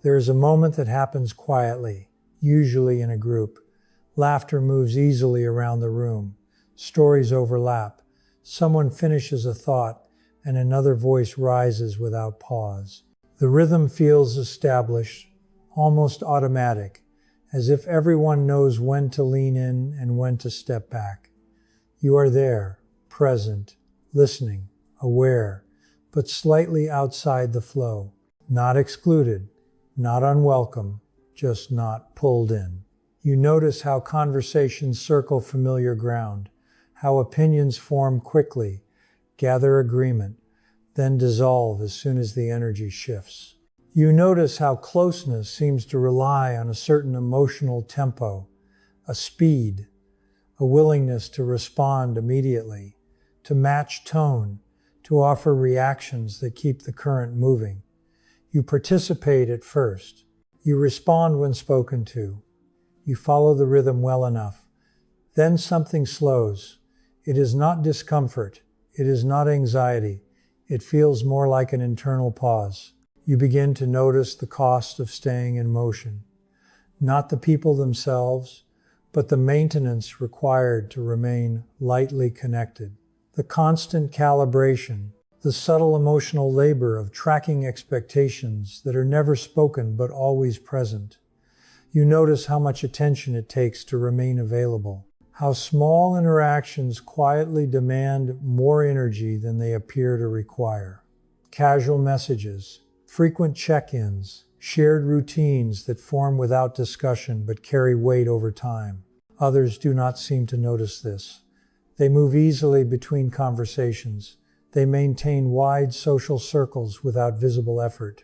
There is a moment that happens quietly, usually in a group. Laughter moves easily around the room. Stories overlap. Someone finishes a thought, and another voice rises without pause. The rhythm feels established, almost automatic, as if everyone knows when to lean in and when to step back. You are there, present, listening, aware, but slightly outside the flow. Not excluded, not unwelcome, just not pulled in. You notice how conversations circle familiar ground, how opinions form quickly, gather agreement, then dissolve as soon as the energy shifts. You notice how closeness seems to rely on a certain emotional tempo, a speed, a willingness to respond immediately, to match tone, to offer reactions that keep the current moving. You participate at first. You respond when spoken to. You follow the rhythm well enough. Then something slows. It is not discomfort. It is not anxiety. It feels more like an internal pause. You begin to notice the cost of staying in motion. Not the people themselves, but the maintenance required to remain lightly connected. The constant calibration, the subtle emotional labor of tracking expectations that are never spoken but always present. You notice how much attention it takes to remain available, how small interactions quietly demand more energy than they appear to require. Casual messages, frequent check-ins, shared routines that form without discussion but carry weight over time. Others do not seem to notice this. They move easily between conversations. They maintain wide social circles without visible effort.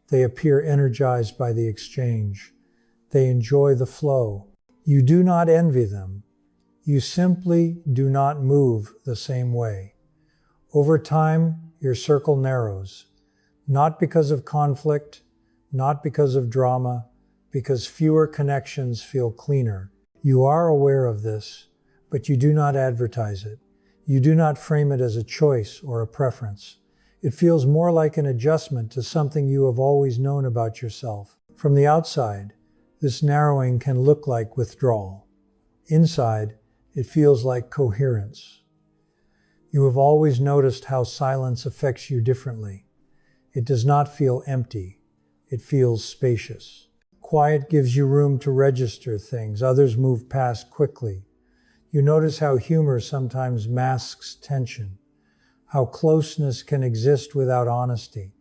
They appear energized by the exchange. They enjoy the flow. You do not envy them. You simply do not move the same way. Over time, your circle narrows, not because of conflict, not because of drama, because fewer connections feel cleaner. You are aware of this, but you do not advertise it. You do not frame it as a choice or a preference. It feels more like an adjustment to something you have always known about yourself. From the outside, this narrowing can look like withdrawal. Inside, it feels like coherence. You have always noticed how silence affects you differently. It does not feel empty. It feels spacious. Quiet gives you room to register things others move past quickly. You notice how humor sometimes masks tension, how closeness can exist without honesty,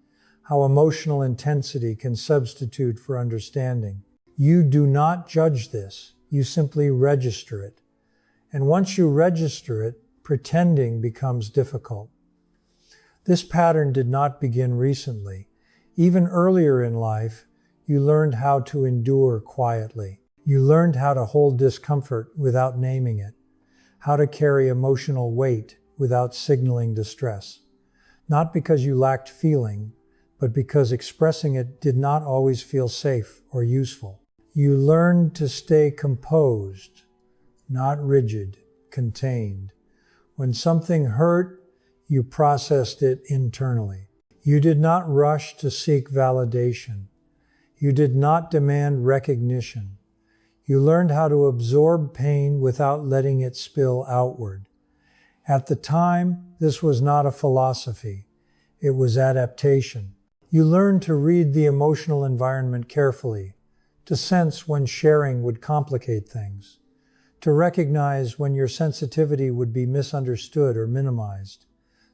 how emotional intensity can substitute for understanding. You do not judge this, you simply register it. And once you register it, pretending becomes difficult. This pattern did not begin recently. Even earlier in life, you learned how to endure quietly. You learned how to hold discomfort without naming it, how to carry emotional weight without signaling distress. Not because you lacked feeling, but because expressing it did not always feel safe or useful. You learned to stay composed, not rigid, contained. When something hurt, you processed it internally. You did not rush to seek validation. You did not demand recognition. You learned how to absorb pain without letting it spill outward. At the time, this was not a philosophy. It was adaptation. You learned to read the emotional environment carefully, to sense when sharing would complicate things, to recognize when your sensitivity would be misunderstood or minimized.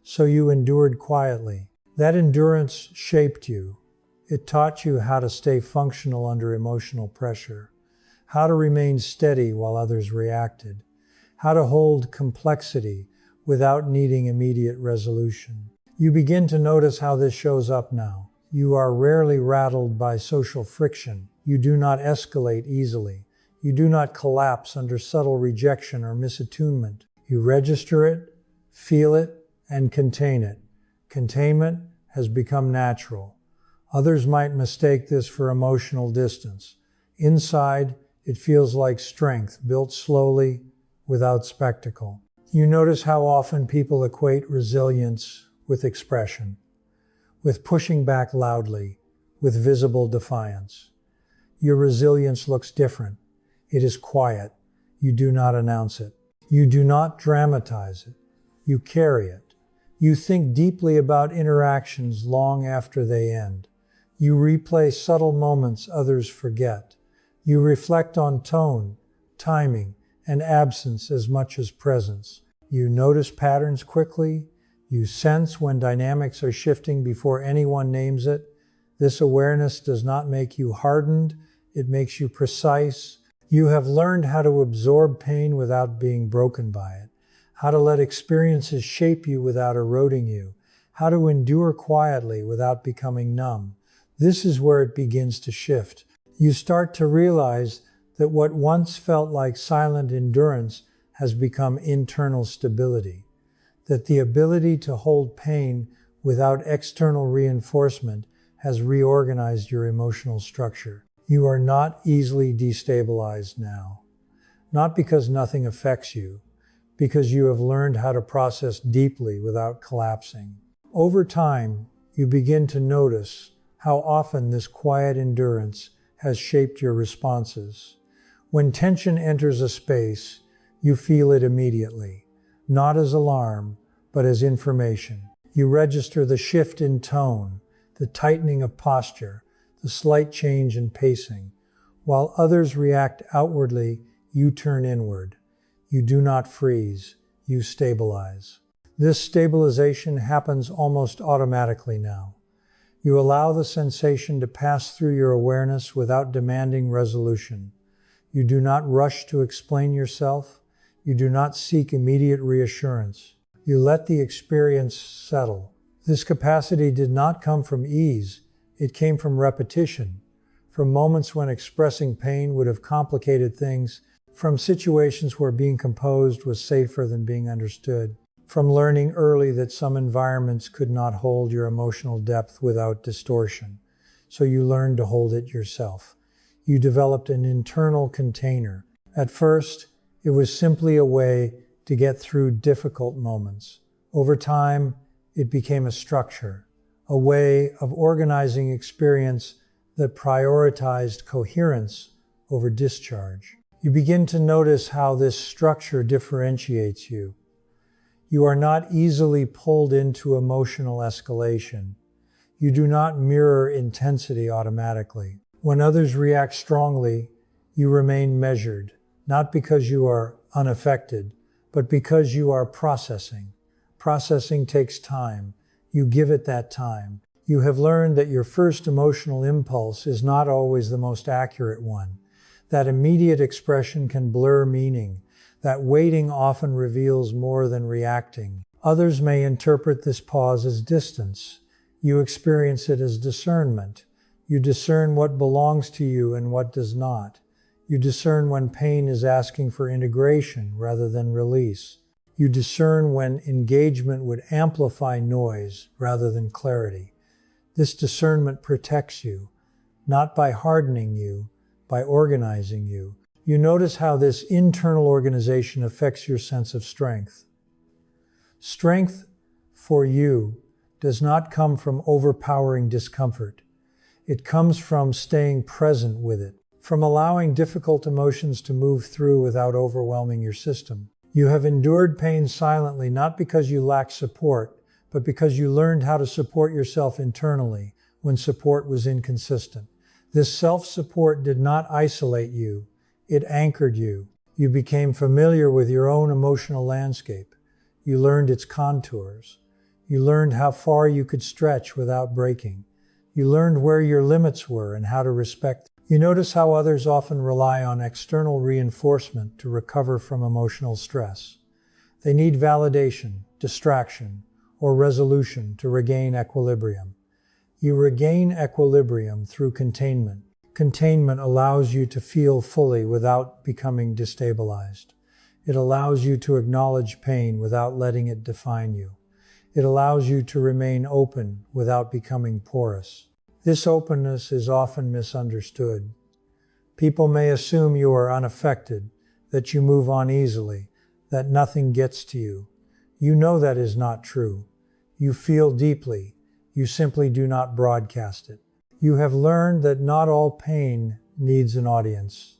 So you endured quietly. That endurance shaped you. It taught you how to stay functional under emotional pressure, how to remain steady while others reacted, how to hold complexity without needing immediate resolution. You begin to notice how this shows up now. You are rarely rattled by social friction. You do not escalate easily. You do not collapse under subtle rejection or misattunement. You register it, feel it, and contain it. Containment has become natural. Others might mistake this for emotional distance. Inside, it feels like strength, built slowly, without spectacle. You notice how often people equate resilience with expression, with pushing back loudly, with visible defiance. Your resilience looks different. It is quiet. You do not announce it. You do not dramatize it. You carry it. You think deeply about interactions long after they end. You replay subtle moments others forget. You reflect on tone, timing, and absence as much as presence. You notice patterns quickly. You sense when dynamics are shifting before anyone names it. This awareness does not make you hardened. It makes you precise. You have learned how to absorb pain without being broken by it, how to let experiences shape you without eroding you, how to endure quietly without becoming numb. This is where it begins to shift. You start to realize that what once felt like silent endurance has become internal stability, that the ability to hold pain without external reinforcement has reorganized your emotional structure. You are not easily destabilized now, not because nothing affects you, because you have learned how to process deeply without collapsing. Over time, you begin to notice how often this quiet endurance has shaped your responses. When tension enters a space, you feel it immediately, not as alarm, but as information. You register the shift in tone, the tightening of posture, the slight change in pacing. While others react outwardly, you turn inward. You do not freeze, you stabilize. This stabilization happens almost automatically now. You allow the sensation to pass through your awareness without demanding resolution. You do not rush to explain yourself. You do not seek immediate reassurance. You let the experience settle. This capacity did not come from ease. It came from repetition, from moments when expressing pain would have complicated things, from situations where being composed was safer than being understood, from learning early that some environments could not hold your emotional depth without distortion. So you learned to hold it yourself. You developed an internal container. At first, it was simply a way to get through difficult moments. Over time, it became a structure, a way of organizing experience that prioritized coherence over discharge. You begin to notice how this structure differentiates you. You are not easily pulled into emotional escalation. You do not mirror intensity automatically. When others react strongly, you remain measured, not because you are unaffected, but because you are processing. Processing takes time. You give it that time. You have learned that your first emotional impulse is not always the most accurate one. That immediate expression can blur meaning. That waiting often reveals more than reacting. Others may interpret this pause as distance. You experience it as discernment. You discern what belongs to you and what does not. You discern when pain is asking for integration rather than release. You discern when engagement would amplify noise rather than clarity. This discernment protects you, not by hardening you, by organizing you. You notice how this internal organization affects your sense of strength. Strength for you does not come from overpowering discomfort. It comes from staying present with it, from allowing difficult emotions to move through without overwhelming your system. You have endured pain silently, not because you lack support, but because you learned how to support yourself internally when support was inconsistent. This self-support did not isolate you. It anchored you. You became familiar with your own emotional landscape. You learned its contours. You learned how far you could stretch without breaking. You learned where your limits were and how to respect them. You notice how others often rely on external reinforcement to recover from emotional stress. They need validation, distraction, or resolution to regain equilibrium. You regain equilibrium through containment. Containment allows you to feel fully without becoming destabilized. It allows you to acknowledge pain without letting it define you. It allows you to remain open without becoming porous. This openness is often misunderstood. People may assume you are unaffected, that you move on easily, that nothing gets to you. You know that is not true. You feel deeply. You simply do not broadcast it. You have learned that not all pain needs an audience,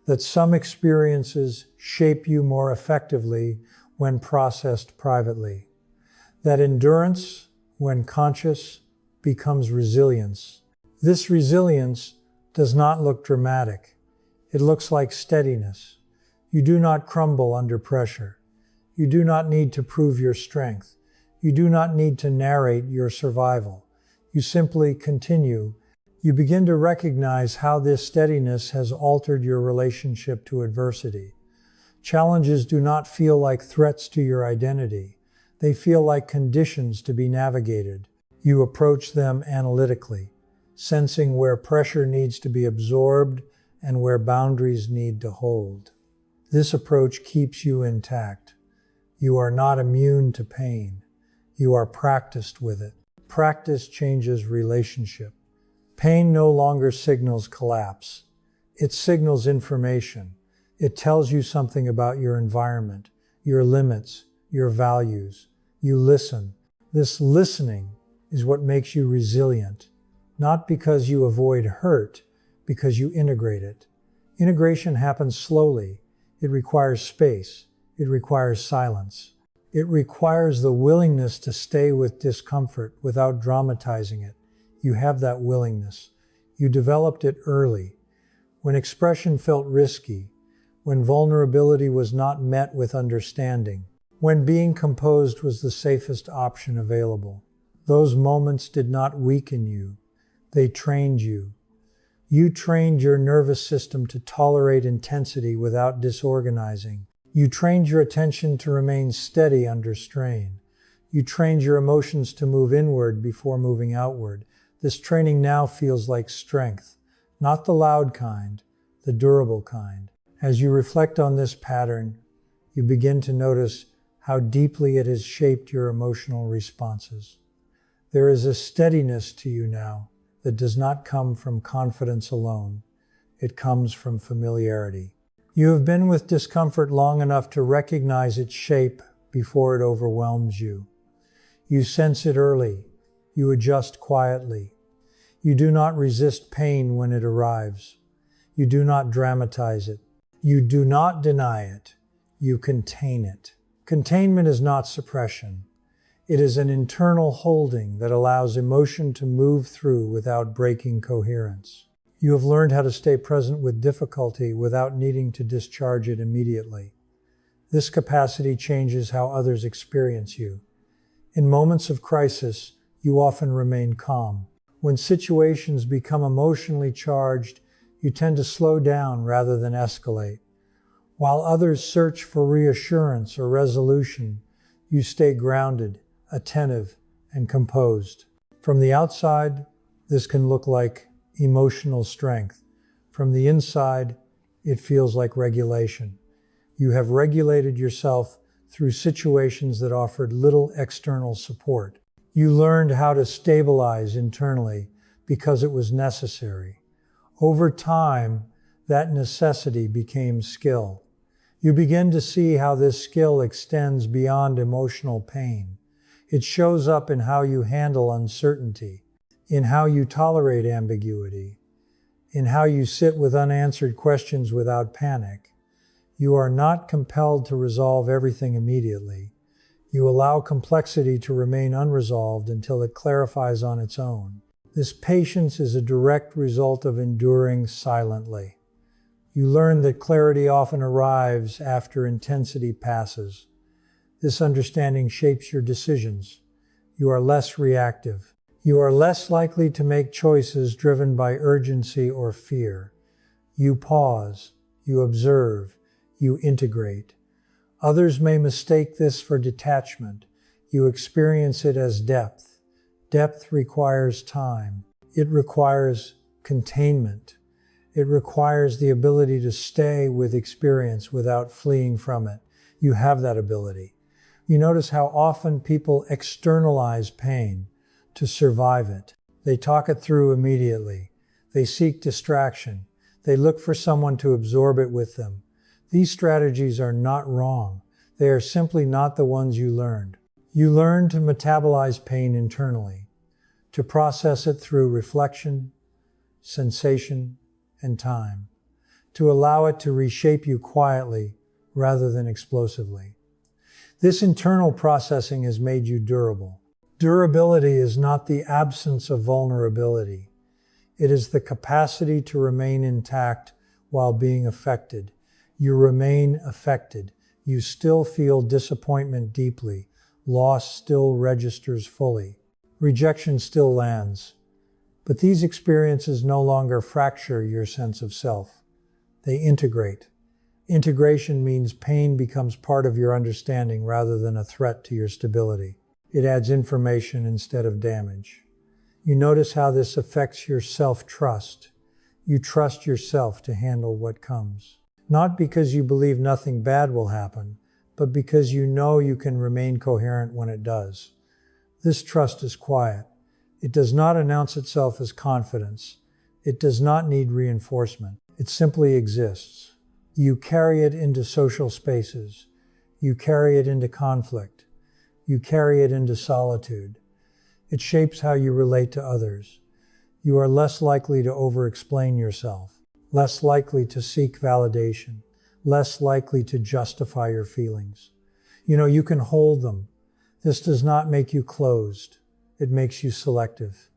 that some experiences shape you more effectively when processed privately, that endurance, when conscious, becomes resilience. This resilience does not look dramatic. It looks like steadiness. You do not crumble under pressure. You do not need to prove your strength. You do not need to narrate your survival. You simply continue. You begin to recognize how this steadiness has altered your relationship to adversity. Challenges do not feel like threats to your identity. They feel like conditions to be navigated. You approach them analytically, sensing where pressure needs to be absorbed and where boundaries need to hold. This approach keeps you intact. You are not immune to pain. You are practiced with it. Practice changes relationship. Pain no longer signals collapse. It signals information. It tells you something about your environment, your limits, your values. You listen. This listening is what makes you resilient, not because you avoid hurt, because you integrate it. Integration happens slowly. It requires space. It requires silence. It requires the willingness to stay with discomfort without dramatizing it. You have that willingness. You developed it early, when expression felt risky, when vulnerability was not met with understanding, when being composed was the safest option available. Those moments did not weaken you. They trained you. You trained your nervous system to tolerate intensity without disorganizing. You trained your attention to remain steady under strain. You trained your emotions to move inward before moving outward. This training now feels like strength, not the loud kind, the durable kind. As you reflect on this pattern, you begin to notice how deeply it has shaped your emotional responses. There is a steadiness to you now that does not come from confidence alone. It comes from familiarity. You have been with discomfort long enough to recognize its shape before it overwhelms you. You sense it early. You adjust quietly. You do not resist pain when it arrives. You do not dramatize it. You do not deny it. You contain it. Containment is not suppression. It is an internal holding that allows emotion to move through without breaking coherence. You have learned how to stay present with difficulty without needing to discharge it immediately. This capacity changes how others experience you. In moments of crisis, you often remain calm. When situations become emotionally charged, you tend to slow down rather than escalate. While others search for reassurance or resolution, you stay grounded, attentive, and composed. From the outside, this can look like emotional strength. From the inside, it feels like regulation. You have regulated yourself through situations that offered little external support. You learned how to stabilize internally because it was necessary. Over time, that necessity became skill. You begin to see how this skill extends beyond emotional pain. It shows up in how you handle uncertainty, in how you tolerate ambiguity, in how you sit with unanswered questions without panic. You are not compelled to resolve everything immediately. You allow complexity to remain unresolved until it clarifies on its own. This patience is a direct result of enduring silently. You learn that clarity often arrives after intensity passes. This understanding shapes your decisions. You are less reactive. You are less likely to make choices driven by urgency or fear. You pause, you observe, you integrate. Others may mistake this for detachment. You experience it as depth. Depth requires time. It requires containment. It requires the ability to stay with experience without fleeing from it. You have that ability. You notice how often people externalize pain to survive it. They talk it through immediately. They seek distraction. They look for someone to absorb it with them. These strategies are not wrong. They are simply not the ones you learned. You learned to metabolize pain internally, to process it through reflection, sensation, and time, to allow it to reshape you quietly rather than explosively. This internal processing has made you durable. Durability is not the absence of vulnerability. It is the capacity to remain intact while being affected. You remain affected. You still feel disappointment deeply. Loss still registers fully. Rejection still lands. But these experiences no longer fracture your sense of self. They integrate. Integration means pain becomes part of your understanding rather than a threat to your stability. It adds information instead of damage. You notice how this affects your self-trust. You trust yourself to handle what comes. Not because you believe nothing bad will happen, but because you know you can remain coherent when it does. This trust is quiet. It does not announce itself as confidence. It does not need reinforcement. It simply exists. You carry it into social spaces. You carry it into conflict. You carry it into solitude. It shapes how you relate to others. You are less likely to over-explain yourself, less likely to seek validation, less likely to justify your feelings. You can hold them. This does not make you closed. It makes you selective.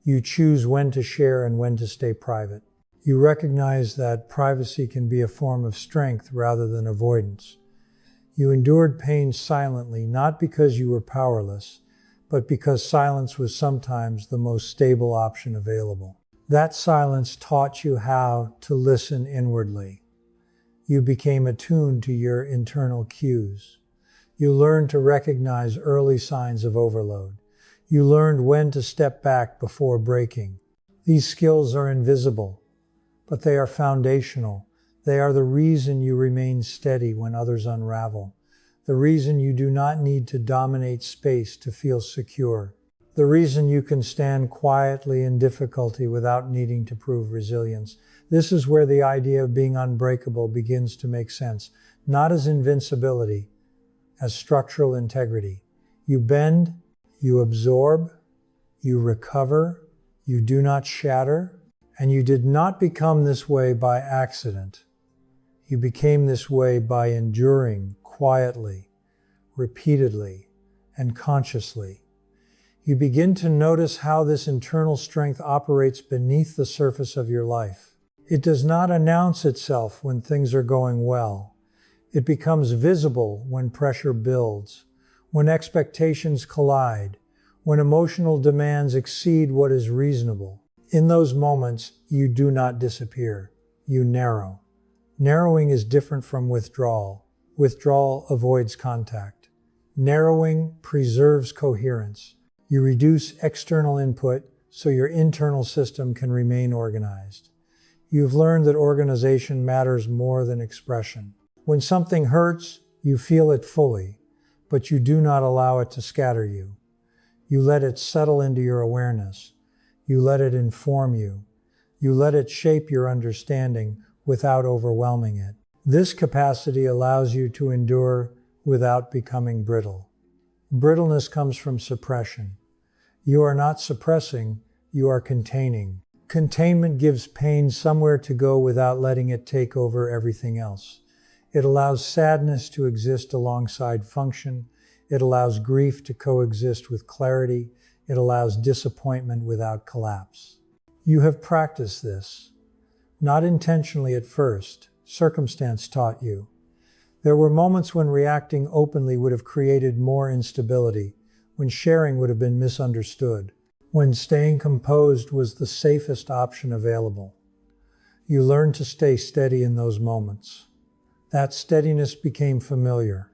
You choose when to share and when to stay private. You recognize that privacy can be a form of strength rather than avoidance. You endured pain silently, not because you were powerless, but because silence was sometimes the most stable option available. That silence taught you how to listen inwardly. You became attuned to your internal cues. You learned to recognize early signs of overload. You learned when to step back before breaking. These skills are invisible, but they are foundational. They are the reason you remain steady when others unravel. The reason you do not need to dominate space to feel secure. The reason you can stand quietly in difficulty without needing to prove resilience. This is where the idea of being unbreakable begins to make sense, not as invincibility, as structural integrity. You bend, you absorb, you recover, you do not shatter, and you did not become this way by accident. You became this way by enduring quietly, repeatedly, and consciously. You begin to notice how this internal strength operates beneath the surface of your life. It does not announce itself when things are going well. It becomes visible when pressure builds, when expectations collide, when emotional demands exceed what is reasonable. In those moments, you do not disappear. You narrow. Narrowing is different from withdrawal. Withdrawal avoids contact. Narrowing preserves coherence. You reduce external input so your internal system can remain organized. You've learned that organization matters more than expression. When something hurts, you feel it fully, but you do not allow it to scatter you. You let it settle into your awareness. You let it inform you. You let it shape your understanding without overwhelming it. This capacity allows you to endure without becoming brittle. Brittleness comes from suppression. You are not suppressing, you are containing. Containment gives pain somewhere to go without letting it take over everything else. It allows sadness to exist alongside function. It allows grief to coexist with clarity. It allows disappointment without collapse. You have practiced this. Not intentionally at first. Circumstance taught you. There were moments when reacting openly would have created more instability, when sharing would have been misunderstood, when staying composed was the safest option available. You learned to stay steady in those moments. That steadiness became familiar.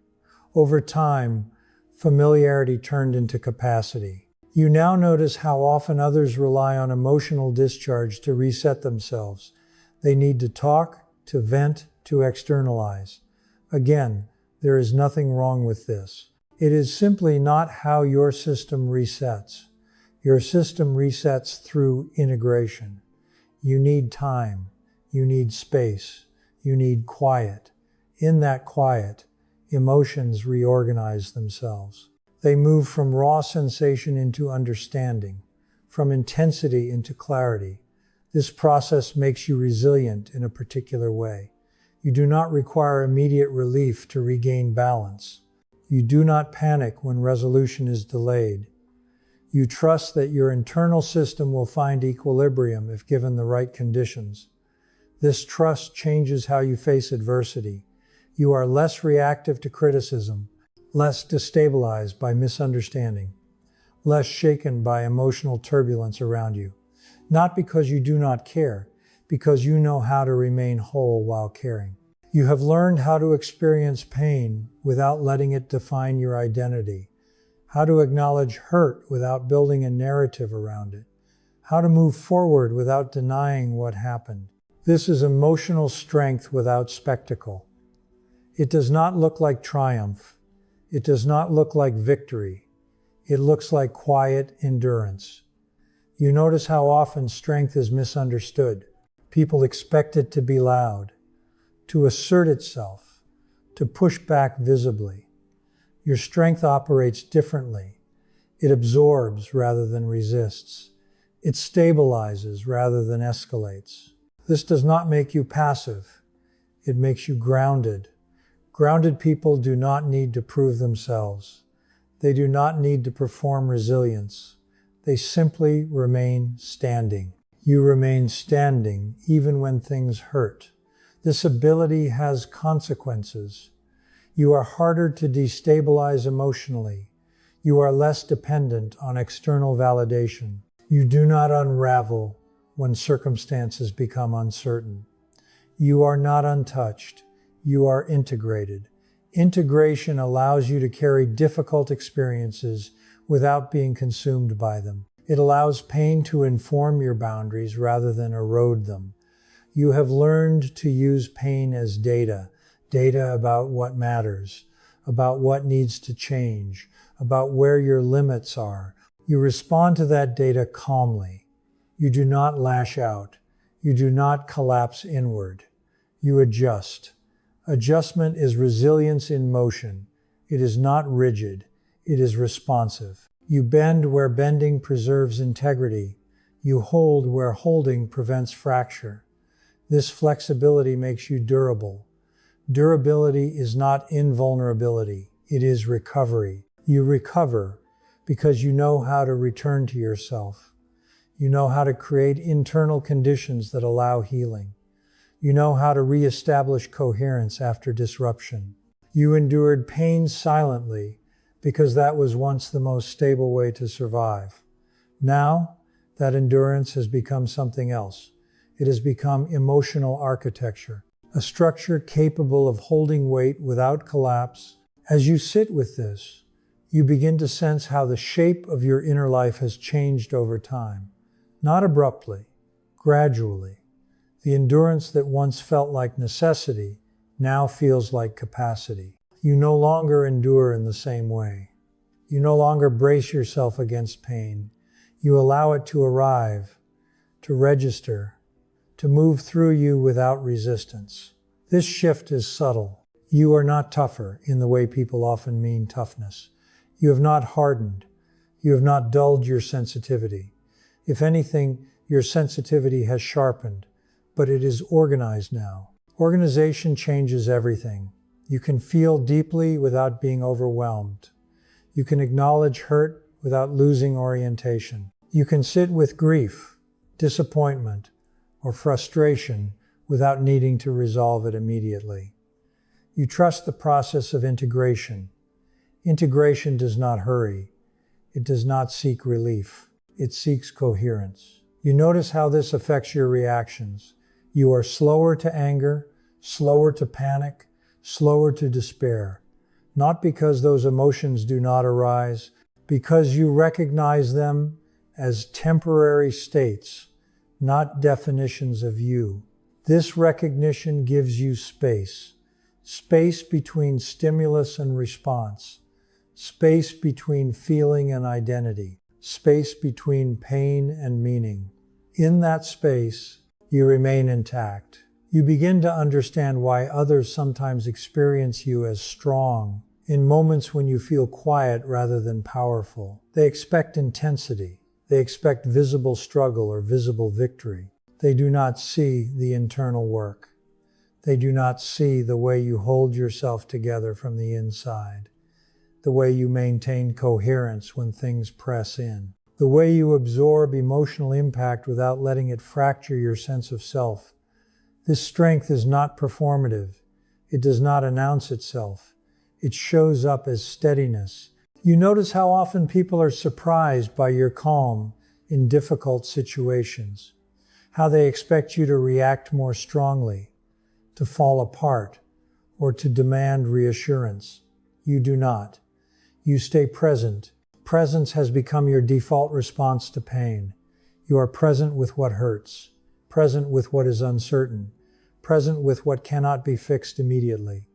Over time, familiarity turned into capacity. You now notice how often others rely on emotional discharge to reset themselves. They need to talk, to vent, to externalize. Again, there is nothing wrong with this. It is simply not how your system resets. Your system resets through integration. You need time. You need space. You need quiet. In that quiet, emotions reorganize themselves. They move from raw sensation into understanding, from intensity into clarity. This process makes you resilient in a particular way. You do not require immediate relief to regain balance. You do not panic when resolution is delayed. You trust that your internal system will find equilibrium if given the right conditions. This trust changes how you face adversity. You are less reactive to criticism, less destabilized by misunderstanding, less shaken by emotional turbulence around you. Not because you do not care, because you know how to remain whole while caring. You have learned how to experience pain without letting it define your identity, how to acknowledge hurt without building a narrative around it, how to move forward without denying what happened. This is emotional strength without spectacle. It does not look like triumph. It does not look like victory. It looks like quiet endurance. You notice how often strength is misunderstood. People expect it to be loud, to assert itself, to push back visibly. Your strength operates differently. It absorbs rather than resists. It stabilizes rather than escalates. This does not make you passive. It makes you grounded. Grounded people do not need to prove themselves. They do not need to perform resilience. They simply remain standing. You remain standing even when things hurt. This ability has consequences. You are harder to destabilize emotionally. You are less dependent on external validation. You do not unravel when circumstances become uncertain. You are not untouched. You are integrated. Integration allows you to carry difficult experiences without being consumed by them. It allows pain to inform your boundaries rather than erode them. You have learned to use pain as data about what matters, about what needs to change, about where your limits are. You respond to that data calmly. You do not lash out. You do not collapse inward. You adjust. Adjustment is resilience in motion. It is not rigid. It is responsive. You bend where bending preserves integrity. You hold where holding prevents fracture. This flexibility makes you durable. Durability is not invulnerability. It is recovery. You recover because you know how to return to yourself. You know how to create internal conditions that allow healing. You know how to reestablish coherence after disruption. You endured pain silently because that was once the most stable way to survive. Now, that endurance has become something else. It has become emotional architecture, a structure capable of holding weight without collapse. As you sit with this, you begin to sense how the shape of your inner life has changed over time. Not abruptly, gradually. The endurance that once felt like necessity now feels like capacity. You no longer endure in the same way. You no longer brace yourself against pain. You allow it to arrive, to register, to move through you without resistance. This shift is subtle. You are not tougher in the way people often mean toughness. You have not hardened. You have not dulled your sensitivity. If anything, your sensitivity has sharpened, but it is organized now. Organization changes everything. You can feel deeply without being overwhelmed. You can acknowledge hurt without losing orientation. You can sit with grief, disappointment, or frustration without needing to resolve it immediately. You trust the process of integration. Integration does not hurry. It does not seek relief. It seeks coherence. You notice how this affects your reactions. You are slower to anger, slower to panic, slower to despair. Not because those emotions do not arise, because you recognize them as temporary states, not definitions of you. This recognition gives you space. Space between stimulus and response. Space between feeling and identity. Space between pain and meaning. In that space, you remain intact. You begin to understand why others sometimes experience you as strong in moments when you feel quiet rather than powerful. They expect intensity. They expect visible struggle or visible victory. They do not see the internal work. They do not see the way you hold yourself together from the inside, the way you maintain coherence when things press in, the way you absorb emotional impact without letting it fracture your sense of self. This strength is not performative. It does not announce itself. It shows up as steadiness. You notice how often people are surprised by your calm in difficult situations, how they expect you to react more strongly, to fall apart, or to demand reassurance. You do not. You stay present. Presence has become your default response to pain. You are present with what hurts, present with what is uncertain, present with what cannot be fixed immediately.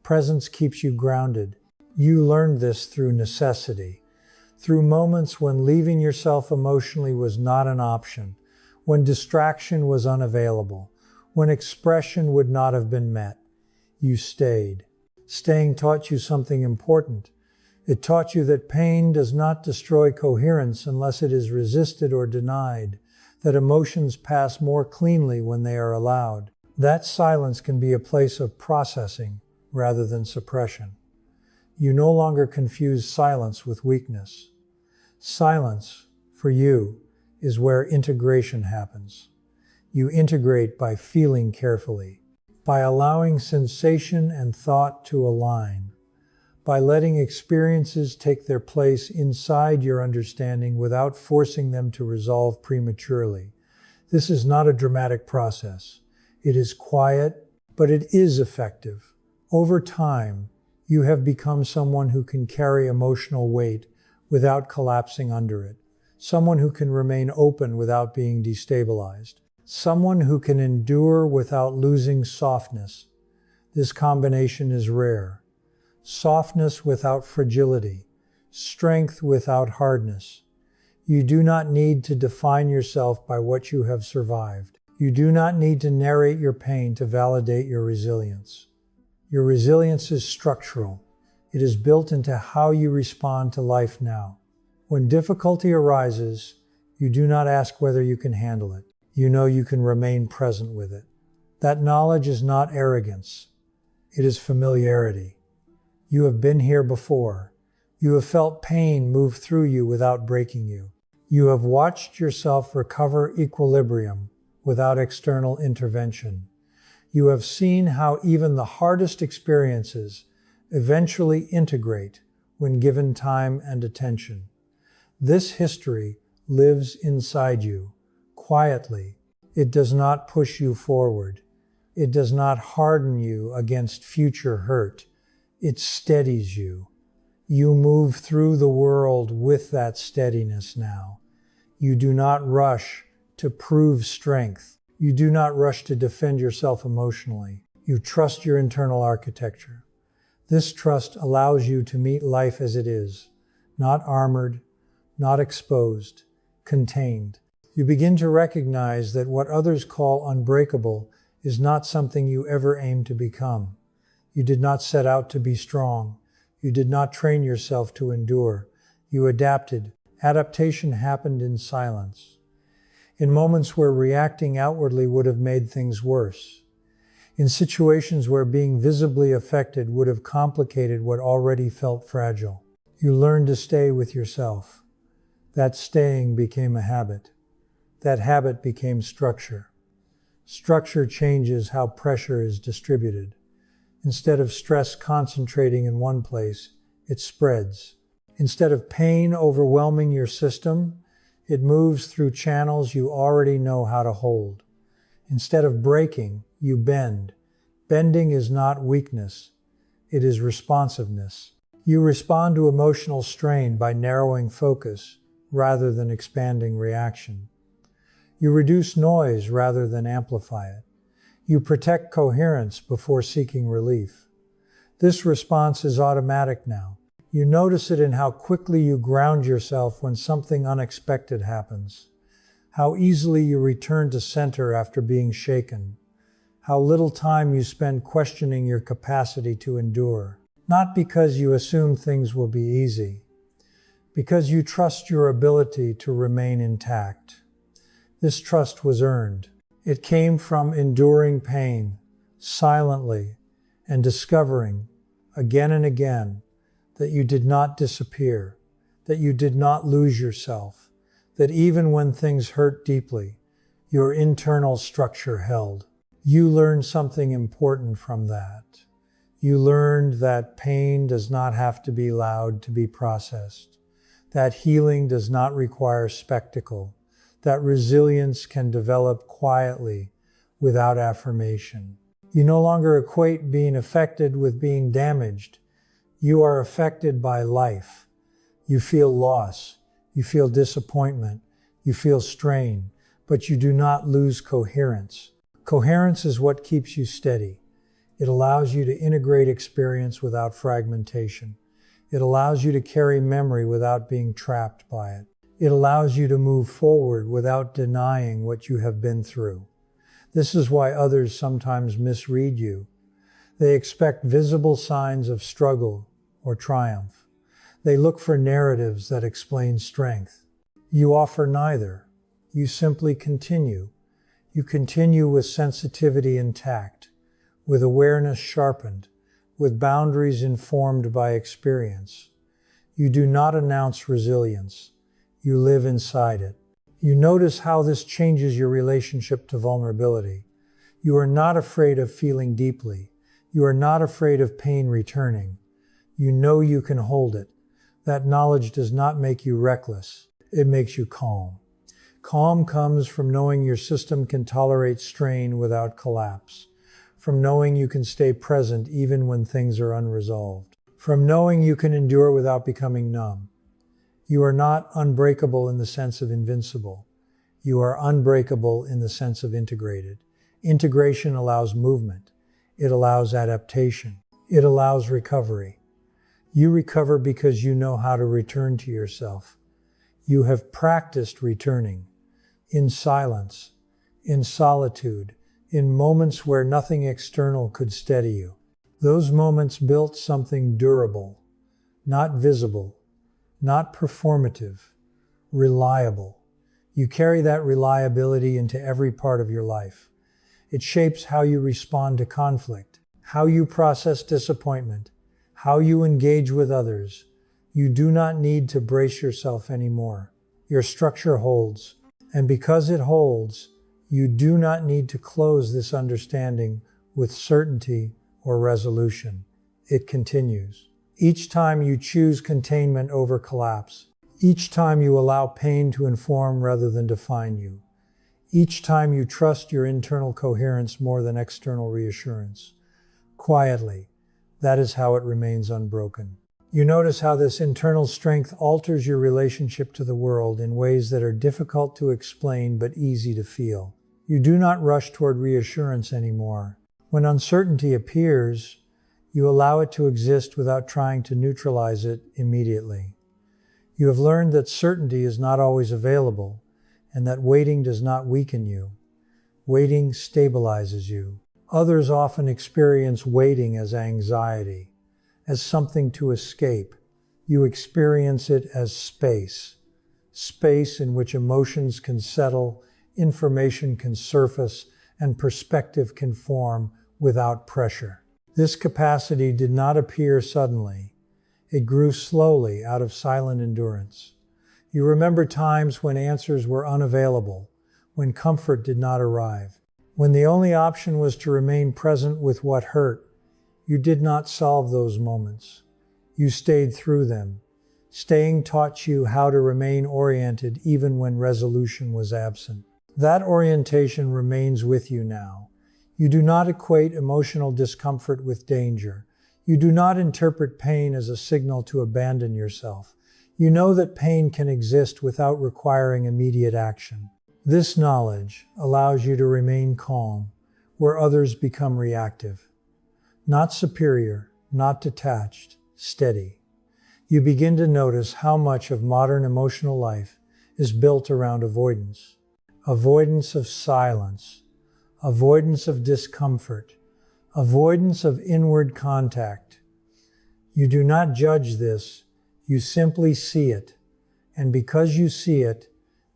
Presence keeps you grounded. You learned this through necessity, through moments when leaving yourself emotionally was not an option, when distraction was unavailable, when expression would not have been met. You stayed. Staying taught you something important. It taught you that pain does not destroy coherence unless it is resisted or denied, that emotions pass more cleanly when they are allowed. That silence can be a place of processing rather than suppression. You no longer confuse silence with weakness. Silence, for you, is where integration happens. You integrate by feeling carefully, by allowing sensation and thought to align, by letting experiences take their place inside your understanding without forcing them to resolve prematurely. This is not a dramatic process. It is quiet, but it is effective. Over time, you have become someone who can carry emotional weight without collapsing under it, someone who can remain open without being destabilized, someone who can endure without losing softness. This combination is rare. Softness without fragility, strength without hardness. You do not need to define yourself by what you have survived. You do not need to narrate your pain to validate your resilience. Your resilience is structural. It is built into how you respond to life now. When difficulty arises, you do not ask whether you can handle it. You know you can remain present with it. That knowledge is not arrogance. It is familiarity. You have been here before. You have felt pain move through you without breaking you. You have watched yourself recover equilibrium without external intervention. You have seen how even the hardest experiences eventually integrate when given time and attention. This history lives inside you, quietly. It does not push you forward. It does not harden you against future hurt. It steadies you. You move through the world with that steadiness now. You do not rush to prove strength. You do not rush to defend yourself emotionally. You trust your internal architecture. This trust allows you to meet life as it is, not armored, not exposed, contained. You begin to recognize that what others call unbreakable is not something you ever aim to become. You did not set out to be strong. You did not train yourself to endure. You adapted. Adaptation happened in silence, in moments where reacting outwardly would have made things worse, in situations where being visibly affected would have complicated what already felt fragile. You learned to stay with yourself. That staying became a habit. That habit became structure. Structure changes how pressure is distributed. Instead of stress concentrating in one place, it spreads. Instead of pain overwhelming your system, it moves through channels you already know how to hold. Instead of breaking, you bend. Bending is not weakness. It is responsiveness. You respond to emotional strain by narrowing focus rather than expanding reaction. You reduce noise rather than amplify it. You protect coherence before seeking relief. This response is automatic now. You notice it in how quickly you ground yourself when something unexpected happens, how easily you return to center after being shaken, how little time you spend questioning your capacity to endure, not because you assume things will be easy, because you trust your ability to remain intact. This trust was earned. It came from enduring pain, silently, and discovering, again and again, that you did not disappear, that you did not lose yourself, that even when things hurt deeply, your internal structure held. You learned something important from that. You learned that pain does not have to be loud to be processed, that healing does not require spectacle, that resilience can develop quietly without affirmation. You no longer equate being affected with being damaged. You are affected by life. You feel loss, you feel disappointment, you feel strain, but you do not lose coherence. Coherence is what keeps you steady. It allows you to integrate experience without fragmentation. It allows you to carry memory without being trapped by it. It allows you to move forward without denying what you have been through. This is why others sometimes misread you. They expect visible signs of struggle or triumph. They look for narratives that explain strength. You offer neither. You simply continue. You continue with sensitivity intact, with awareness sharpened, with boundaries informed by experience. You do not announce resilience. You live inside it. You notice how this changes your relationship to vulnerability. You are not afraid of feeling deeply. You are not afraid of pain returning. You know you can hold it. That knowledge does not make you reckless. It makes you calm. Calm comes from knowing your system can tolerate strain without collapse, from knowing you can stay present even when things are unresolved, from knowing you can endure without becoming numb. You are not unbreakable in the sense of invincible. You are unbreakable in the sense of integrated. Integration allows movement. It allows adaptation. It allows recovery. You recover because you know how to return to yourself. You have practiced returning in silence, in solitude, in moments where nothing external could steady you. Those moments built something durable, not visible, not performative, reliable. You carry that reliability into every part of your life. It shapes how you respond to conflict, how you process disappointment, how you engage with others. You do not need to brace yourself anymore. Your structure holds. And because it holds, you do not need to close this understanding with certainty or resolution. It continues. Each time you choose containment over collapse, each time you allow pain to inform rather than define you, each time you trust your internal coherence more than external reassurance, quietly, that is how it remains unbroken. You notice how this internal strength alters your relationship to the world in ways that are difficult to explain but easy to feel. You do not rush toward reassurance anymore. When uncertainty appears, you allow it to exist without trying to neutralize it immediately. You have learned that certainty is not always available, and that waiting does not weaken you. Waiting stabilizes you. Others often experience waiting as anxiety, as something to escape. You experience it as space. Space in which emotions can settle, information can surface, and perspective can form without pressure. This capacity did not appear suddenly. It grew slowly out of silent endurance. You remember times when answers were unavailable, when comfort did not arrive, when the only option was to remain present with what hurt. You did not solve those moments. You stayed through them. Staying taught you how to remain oriented even when resolution was absent. That orientation remains with you now. You do not equate emotional discomfort with danger. You do not interpret pain as a signal to abandon yourself. You know that pain can exist without requiring immediate action. This knowledge allows you to remain calm where others become reactive. Not superior, not detached, steady. You begin to notice how much of modern emotional life is built around avoidance. Avoidance of silence, avoidance of discomfort, avoidance of inward contact. You do not judge this, you simply see it. And because you see it,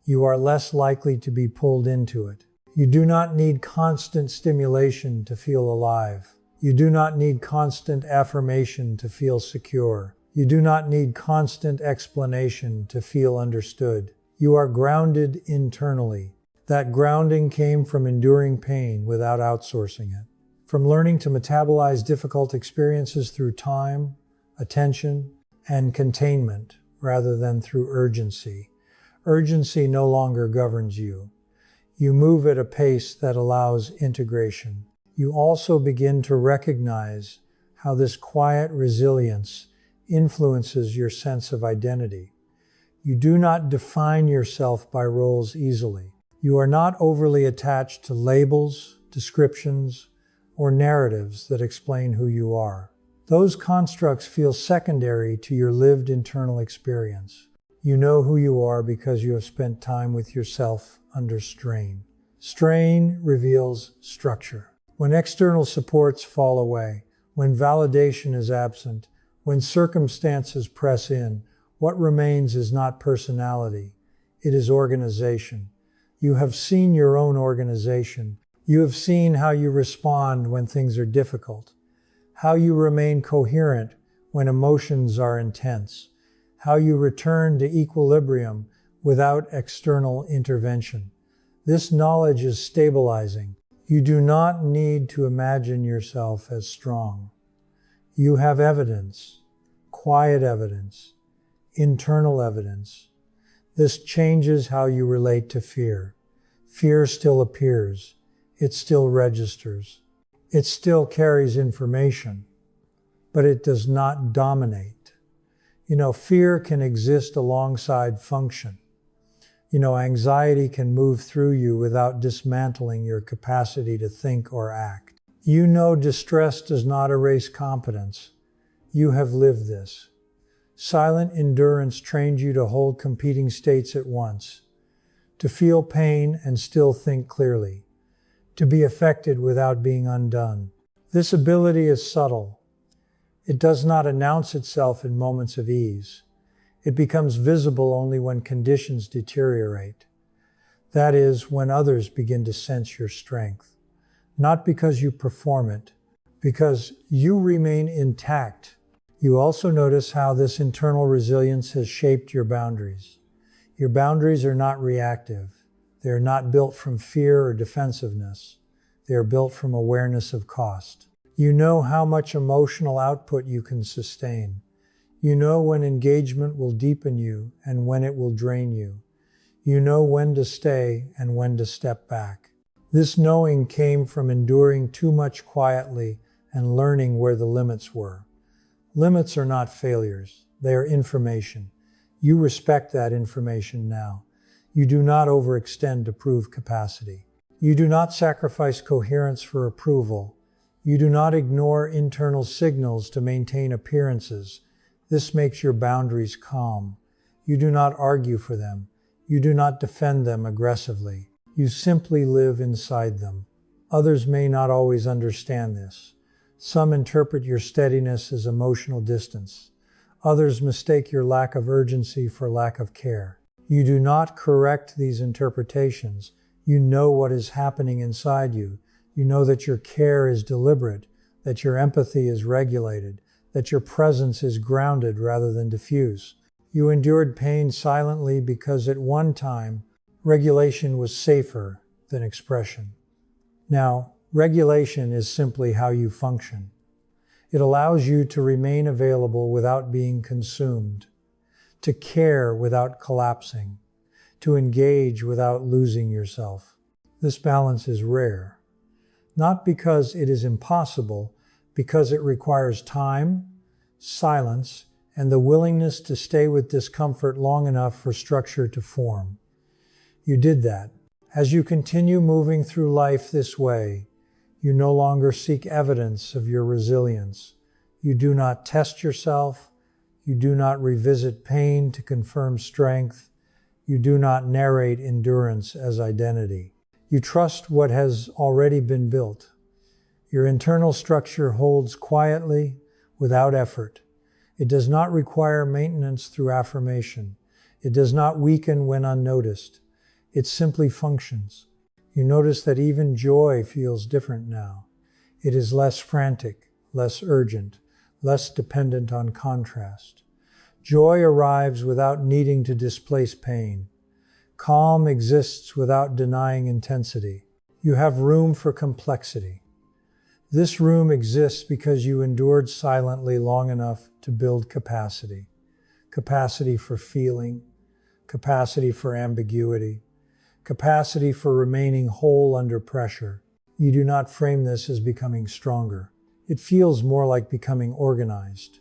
you are less likely to be pulled into it. You do not need constant stimulation to feel alive. You do not need constant affirmation to feel secure. You do not need constant explanation to feel understood. You are grounded internally. That grounding came from enduring pain without outsourcing it, from learning to metabolize difficult experiences through time, attention, and containment rather than through urgency. Urgency no longer governs you. You move at a pace that allows integration. You also begin to recognize how this quiet resilience influences your sense of identity. You do not define yourself by roles easily. You are not overly attached to labels, descriptions, or narratives that explain who you are. Those constructs feel secondary to your lived internal experience. You know who you are because you have spent time with yourself under strain. Strain reveals structure. When external supports fall away, when validation is absent, when circumstances press in, what remains is not personality, it is organization. You have seen your own organization. You have seen how you respond when things are difficult, how you remain coherent when emotions are intense, how you return to equilibrium without external intervention. This knowledge is stabilizing. You do not need to imagine yourself as strong. You have evidence, quiet evidence, internal evidence. This changes how you relate to fear. Fear still appears. It still registers. It still carries information, but it does not dominate. Fear can exist alongside function. Anxiety can move through you without dismantling your capacity to think or act. Distress does not erase competence. You have lived this. Silent endurance trained you to hold competing states at once, to feel pain and still think clearly, to be affected without being undone. This ability is subtle. It does not announce itself in moments of ease. It becomes visible only when conditions deteriorate. That is, when others begin to sense your strength. Not because you perform it, because you remain intact. You also notice how this internal resilience has shaped your boundaries. Your boundaries are not reactive. They are not built from fear or defensiveness. They are built from awareness of cost. You know how much emotional output you can sustain. You know when engagement will deepen you and when it will drain you. You know when to stay and when to step back. This knowing came from enduring too much quietly and learning where the limits were. Limits are not failures. They are information. You respect that information now. You do not overextend to prove capacity. You do not sacrifice coherence for approval. You do not ignore internal signals to maintain appearances. This makes your boundaries calm. You do not argue for them. You do not defend them aggressively. You simply live inside them. Others may not always understand this. Some interpret your steadiness as emotional distance. Others mistake your lack of urgency for lack of care. You do not correct these interpretations. You know what is happening inside you. You know that your care is deliberate, that your empathy is regulated, that your presence is grounded rather than diffuse. You endured pain silently because at one time, regulation was safer than expression. Now, regulation is simply how you function. It allows you to remain available without being consumed, to care without collapsing, to engage without losing yourself. This balance is rare, not because it is impossible, because it requires time, silence, and the willingness to stay with discomfort long enough for structure to form. You did that. As you continue moving through life this way, you no longer seek evidence of your resilience. You do not test yourself. You do not revisit pain to confirm strength. You do not narrate endurance as identity. You trust what has already been built. Your internal structure holds quietly, without effort. It does not require maintenance through affirmation. It does not weaken when unnoticed. It simply functions. You notice that even joy feels different now. It is less frantic, less urgent, less dependent on contrast. Joy arrives without needing to displace pain. Calm exists without denying intensity. You have room for complexity. This room exists because you endured silently long enough to build capacity. Capacity for feeling, capacity for ambiguity, capacity for remaining whole under pressure. You do not frame this as becoming stronger. It feels more like becoming organized.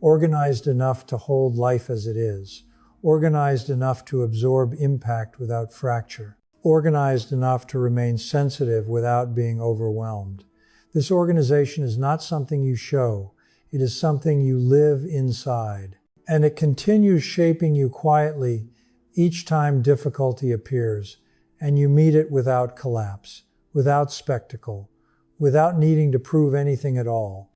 Organized enough to hold life as it is. Organized enough to absorb impact without fracture. Organized enough to remain sensitive without being overwhelmed. This organization is not something you show. It is something you live inside. And it continues shaping you quietly each time difficulty appears, and you meet it without collapse, without spectacle, without needing to prove anything at all.